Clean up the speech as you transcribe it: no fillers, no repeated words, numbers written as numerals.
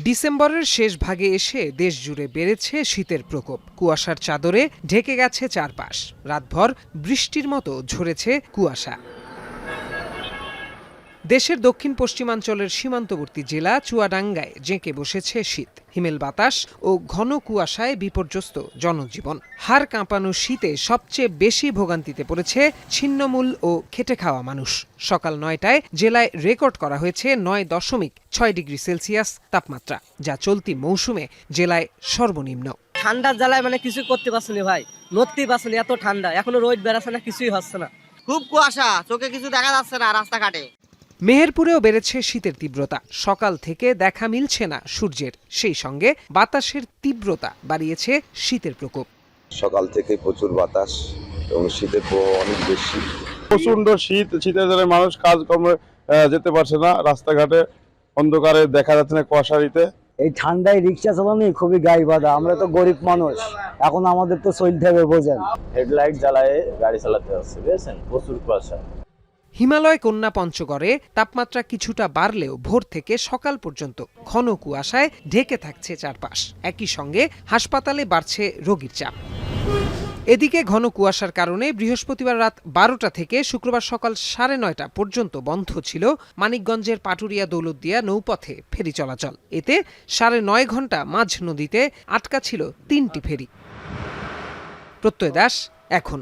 ডিসেম্বরের শেষ ভাগে এসে দেশ জুড়ে বেড়েছে শীতের প্রকোপ। কুয়াশার চাদরে ঢেকে গেছে চারপাশ। রাতভর বৃষ্টির মতো ঝরেছে কুয়াশা। দেশের দক্ষিণ পশ্চিমাঞ্চলের সীমান্তবর্তী জেলা চুয়াডাঙ্গায় জেঁকে বসেছে শীত। হিমেল বাতাস ও ঘন কুয়াশায় বিপর্যস্ত জনজীবন। হাড় কাঁপানো শীতে সবচেয়ে বেশি ভোগান্তিতে পড়েছে ছিন্নমূল ও খেটে খাওয়া মানুষ। সকাল ৯টায় জেলায় রেকর্ড করা হয়েছে ৯.৬ ডিগ্রি সেলসিয়াস তাপমাত্রা, যা চলতি মৌসুমে জেলায় সর্বনিম্ন। ঠান্ডার জ্বালায় কিছু করতে পারছি না ভাই, নড়তেই পারছি না, এত ঠান্ডা। এখনো রোদ বেড়াচ্ছে না, কিছুই হচ্ছে না, খুব কুয়াশা, চোখে কিছু দেখা যাচ্ছে না রাস্তাঘাটে। মেহেরপুরেও বেড়েছে শীতের তীব্রতা। সকাল থেকে দেখা মিলছে না সূর্যের, সেই সঙ্গে বাতাসের তীব্রতা বাড়িয়েছে শীতের প্রকোপ। সকাল থেকে প্রচুর বাতাস এবং শীতের প্রভাব অনেক বেশি। প্রচন্ড শীতের জন্য মানুষ কাজকর্মে যেতে পারছে না, রাস্তাঘাটে অন্ধকারে দেখা যাচ্ছে না কুয়াশারিতে। এই ঠান্ডায় রিক্সা চালানো খুবই গায়ে বাঁধা। আমরা তো গরিব মানুষ, এখন আমাদের তো চলতে হবে, বোঝেন। হেডলাইট জ্বালায় গাড়ি চালাতে হচ্ছে, বুঝেছেন, প্রচুর কুয়াশা। হিমালয় কন্যা পঞ্চগড়ে তাপমাত্রা কিছুটা বাড়লেও ভোর থেকে সকাল পর্যন্ত ঘন কুয়াশায় ঢেকে থাকছে চারপাশ। একই সঙ্গে হাসপাতালে বাড়ছে রোগীর চাপ। এদিকে ঘন কুয়াশার কারণে বৃহস্পতিবার রাত 12টা থেকে শুক্রবার সকাল 9:30 পর্যন্ত বন্ধ ছিল মানিকগঞ্জের পাটুরিয়া দৌলতদিয়া নৌপথে ফেরি চলাচল। এতে 9.5 ঘন্টা মাঝ নদীতে আটকা ছিল 3টি ফেরি। প্রত্যয় দাস, এখন।